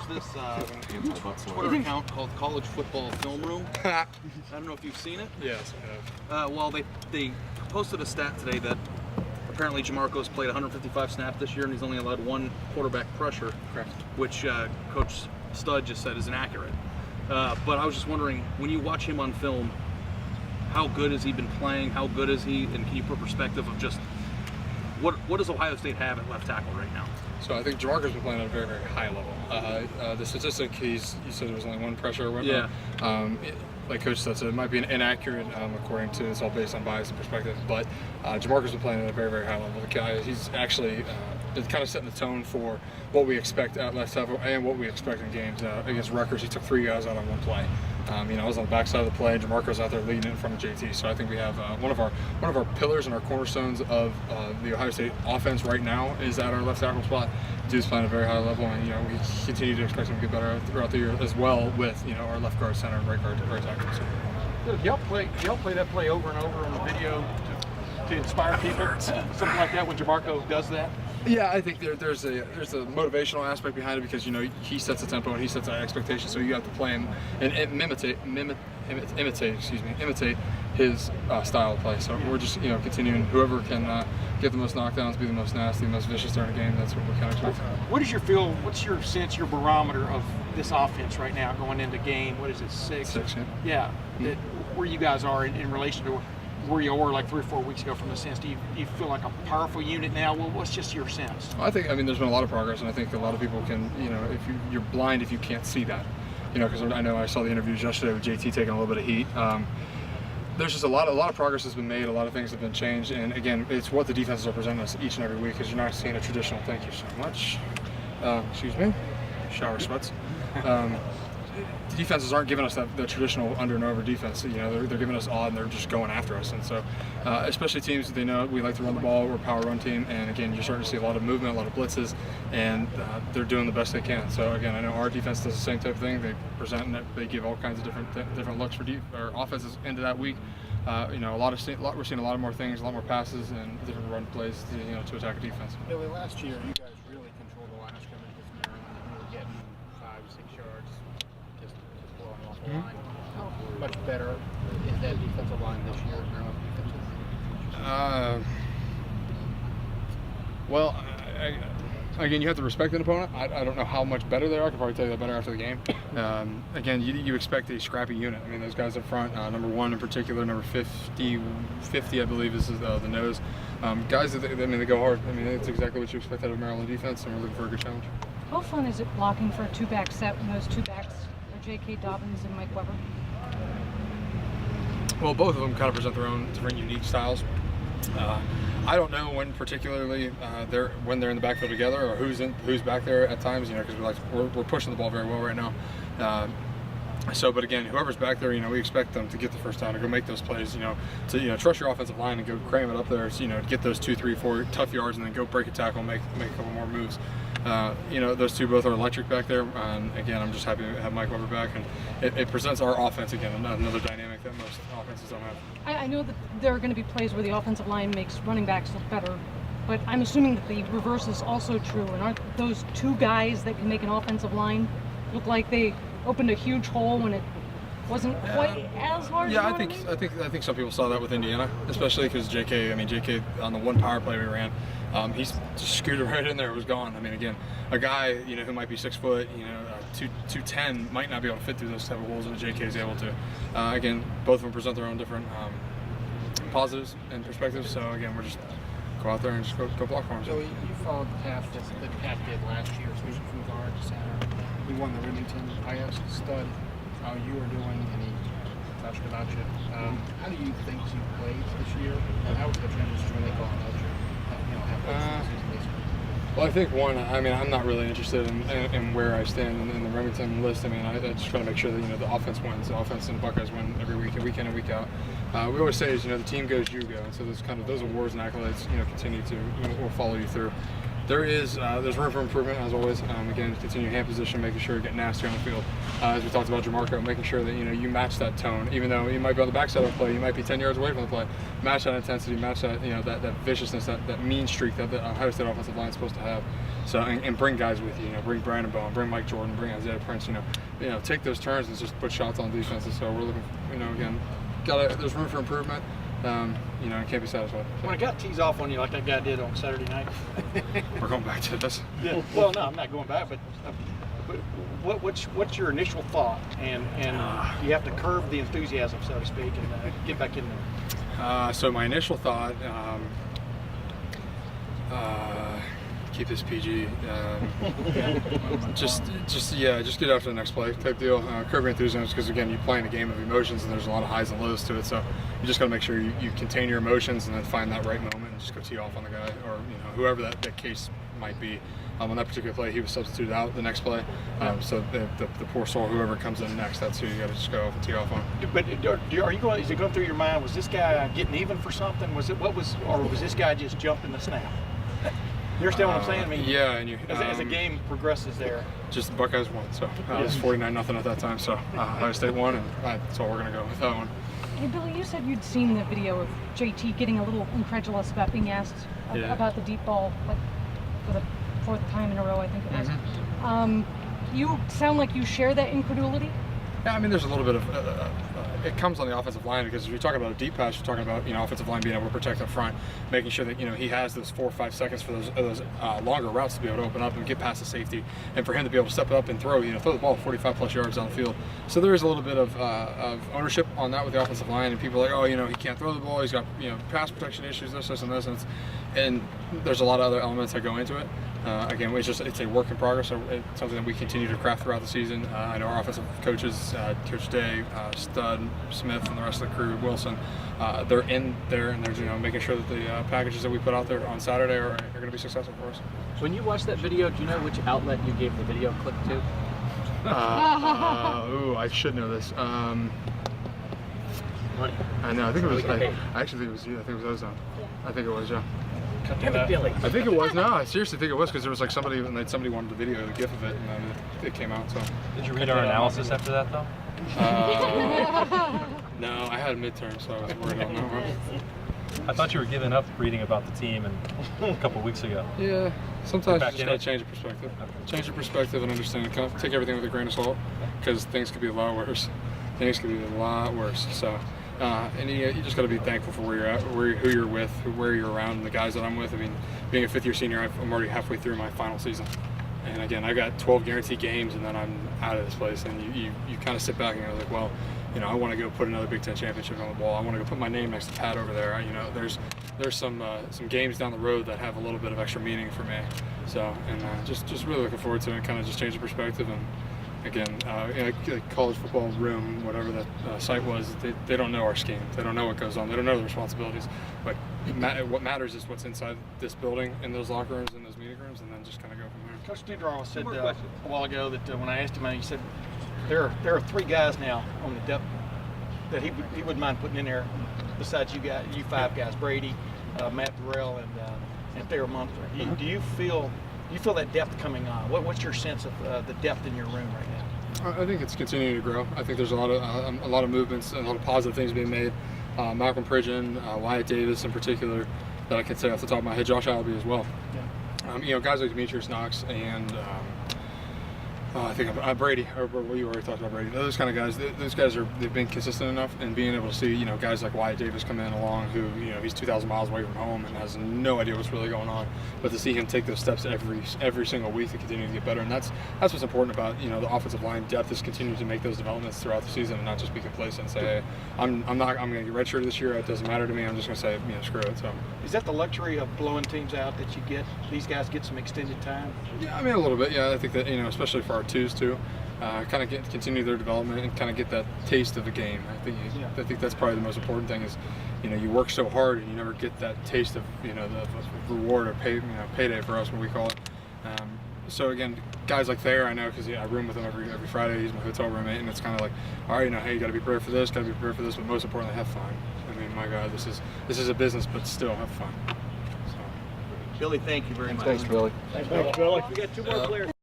this Twitter account called College Football Film Room. I don't know if you've seen it. Yes, I have. Well, they posted a stat today that apparently Jamarco's played 155 snaps this year, and he's only allowed one quarterback pressure, Correct. which Coach Stud just said is inaccurate. But I was just wondering, when you watch him on film, how good has he been playing? How good is he? And can you put perspective of just what does Ohio State have at left tackle right now? So I think Jamarco's been playing at a very, very high level. The statistic, you said there was only one pressure. Yeah. Like Coach said, so it might be inaccurate according to, it's all based on bias and perspective, but Jamarco's been playing at a very, very high level. The guy, he's actually been kind of setting the tone for what we expect at left tackle and what we expect in games. Against Rutgers, he took 3 guys out on one play. I was on the backside of the play, and Jamarco's out there leading it from JT. So I think we have one of our pillars and our cornerstones of the Ohio State offense right now is at our left tackle spot. Dude's playing at a very high level, and we continue to expect him to get better throughout the year as well with our left guard, center, and right tackle. So. Did y'all play that play over and over on the video to inspire people? Something like that when Jamarco does that? Yeah, I think there's a motivational aspect behind it because he sets the tempo and he sets that expectation, so you have to play him and imitate his style of play. So we're just continuing. Whoever can get the most knockdowns, be the most nasty, the most vicious during a game, that's what we kind of expect. What is your feel? What's your sense, your barometer of this offense right now going into game? What is it, 6? 6, yeah. Where you guys are in relation to where you were like 3 or 4 weeks ago from the sense? Do you feel like a powerful unit now? Well, what's just your sense? I think, there's been a lot of progress, and I think a lot of people can, if you're blind if you can't see that. Because I know I saw the interviews yesterday with JT taking a little bit of heat. There's just a lot of progress has been made, a lot of things have been changed, and again, it's what the defenses are presenting us each and every week, because you're not seeing a traditional, thank you so much, excuse me, shower sweats. The defenses aren't giving us the traditional under and over defense. They're giving us odd, and they're just going after us. And so, especially teams that they know we like to run the ball, we're a power run team, and again, you're starting to see a lot of movement, a lot of blitzes, and they're doing the best they can. So again, I know our defense does the same type of thing. They present, they give all kinds of different looks for offenses into that week. We're seeing a lot more things, a lot more passes, and different run plays to attack a defense. Billy, last year you guys really controlled the line of scrimmage with Maryland. You were getting 5-6 yards. Just blowing off the line. How much better is that defensive line this year? Well, again, you have to respect an opponent. I don't know how much better they are. I can probably tell you that better after the game. Again, you expect a scrappy unit. Those guys up front, number 1 in particular, number 50 I believe is the nose. Guys, they go hard. It's exactly what you expect out of Maryland defense, and we're looking for a good challenge. How fun is it blocking for a 2-back set when those 2 backs are J.K. Dobbins and Mike Weber? Well, both of them kind of present their own different unique styles. I don't know when particularly when they're in the backfield together or who's back there at times. Because we're pushing the ball very well right now. But again, whoever's back there, we expect them to get the first down to go make those plays. To trust your offensive line and go cram it up there. To get those 2, 3, 4 tough yards and then go break a tackle, and make a couple more moves. Those two both are electric back there. And again, I'm just happy to have Mike Weber back, and it presents our offense again another dynamic that most offenses don't have. I know that there are going to be plays where the offensive line makes running backs look better, but I'm assuming that the reverse is also true. And aren't those 2 guys that can make an offensive line look like they opened a huge hole when it wasn't quite as hard? Yeah, I think some people saw that with Indiana, especially because JK on the one power play we ran, he's just scooted right in there. It was gone. Again, a guy who might be 6 foot, 210 might not be able to fit through those type of holes, but JK is able to. Again, both of them present their own different positives and perspectives. So again, we're just go out there and just go block for them. So you followed the path that Pat did last year, switching from guard to center. He won the Remington. I asked Stud how you were doing, and he touched about you. How do you think you played this year, and how was the transition when they called out you? Halfway through the season, basically. Well, I think one, I'm not really interested in where I stand in the Remington list. I just try to make sure that the offense wins. The offense and the Buckeyes win every week in and week out. We always say is the team goes, you go, and so those awards and accolades continue to will follow you through. there's room for improvement as always. Again, continue hand position, making sure you get nasty on the field. As we talked about Jamarco, making sure that you match that tone. Even though you might be on the backside of the play, you might be 10 yards away from the play. Match that intensity, match that that viciousness, that mean streak that the Ohio State offensive line is supposed to have. So and bring guys with you. Bring Brandon Bowen, bring Mike Jordan, bring Isaiah Prince. Take those turns and just put shots on defenses. So we're looking. Again, there's room for improvement. And can't be satisfied. When it got teased off on you like that guy did on Saturday night. We're going back to this. Yeah. Well, no, I'm not going back, but what's your initial thought? And you have to curb the enthusiasm, so to speak, and get back in there. So my initial thought, keep this PG. Just get after the next play type deal. Curb your enthusiasm, because again, you're playing a game of emotions, and there's a lot of highs and lows to it. So you just got to make sure you contain your emotions and then find that right moment and just go tee off on the guy or whoever that case might be. On that particular play, he was substituted out the next play. So the poor soul, whoever comes in next, that's who you got to just go off and tee off on. But are you going? Is it going through your mind? Was this guy getting even for something? Or was this guy just jumping the snap? You understand what I'm saying? I mean, yeah, and as the game progresses there. Just the Buckeyes won, so it was 49-0 at that time. So Ohio State won, and that's all we're gonna go with that one. Hey Billy, you said you'd seen the video of JT getting a little incredulous about being asked about the deep ball, like for the fourth time in a row, I think it was. Mm-hmm. You sound like you share that incredulity. Yeah, I mean, there's a little bit of it comes on the offensive line, because if you're talking about a deep pass, you're talking about offensive line being able to protect up front, making sure that he has those 4 or 5 seconds for those longer routes to be able to open up and get past the safety, and for him to be able to step up and throw the ball 45 plus yards down the field. So there is a little bit of ownership on that with the offensive line, and people are like, he can't throw the ball, he's got pass protection issues, this and this, and there's a lot of other elements that go into it. Again, it's a work in progress. So it's something that we continue to craft throughout the season. I know our offensive coaches, Coach Day, Stud, Smith, and the rest of the crew, Wilson, they're in there and they're making sure that the packages that we put out there on Saturday are going to be successful for us. When you watched that video, do you know which outlet you gave the video clip to? I should know this. I know. I think it was. I actually think it was you. I think it was Ozone. I think it was, yeah. Billy. I think it was. No, I seriously think it was, because there was like somebody wanted the video, the GIF of it, and then it came out. So. Did you read our analysis after that, though? No, I had a midterm, so I was worried on that one. I thought you were giving up reading about the team a couple weeks ago. Yeah, sometimes you Back just in gotta it. change your perspective. Change your perspective and understand. Take everything with a grain of salt, because things could be a lot worse. Things could be a lot worse. So. And you just got to be thankful for where you're at, who you're with, where you're around, and the guys that I'm with. I mean, being a fifth-year senior, I'm already halfway through my final season. And again, I got 12 guaranteed games, and then I'm out of this place. And you kind of sit back and you're like, well, I want to go put another Big Ten championship on the wall. I want to go put my name next to Pat over there. There's some games down the road that have a little bit of extra meaning for me. So, and just really looking forward to it, and kind of just change the perspective. And again, college football room, whatever that site was, they don't know our scheme. They don't know what goes on. They don't know the responsibilities. But what matters is what's inside this building, in those locker rooms, in those meeting rooms, and then just kind of go from there. Coach Studraw said a while ago that when I asked him, he said there are 3 guys now on the depth that he wouldn't mind putting in there besides you 5 guys, Brady, Matt Burrell, and Thayer Munford. Do you feel that depth coming on? What's your sense of the depth in your room right now? I think it's continuing to grow. I think there's a lot of movements and a lot of positive things being made. Malcolm Pridgeon, Wyatt Davis in particular, that I can say off the top of my head. Josh Albee as well. Yeah. Guys like Demetrius Knox and I think Brady, or you already talked about Brady. Those kind of guys, they've been consistent enough, and being able to see, guys like Wyatt Davis come in along, who, he's 2,000 miles away from home and has no idea what's really going on, but to see him take those steps every single week to continue to get better, and that's what's important about, the offensive line depth, is continuing to make those developments throughout the season and not just be complacent and say, hey, I'm going to get redshirted this year. It doesn't matter to me. I'm just going to say, screw it. So. Is that the luxury of blowing teams out, that these guys get some extended time? Yeah, I mean, a little bit. Yeah, I think that, especially for our twos too, kind of continue their development and kind of get that taste of the game. I think that's probably the most important thing is, you work so hard and you never get that taste of, the reward or payday for us, what we call it. So again, guys like Thayer, I know, because I room with him every Friday. He's my hotel roommate, and it's kind of like, all right, hey, you got to be prepared for this, but most importantly, have fun. I mean, my God, this is a business, but still have fun. So. Billy, thank you very much. Thanks, Billy. Thanks, Billy. We got two more players.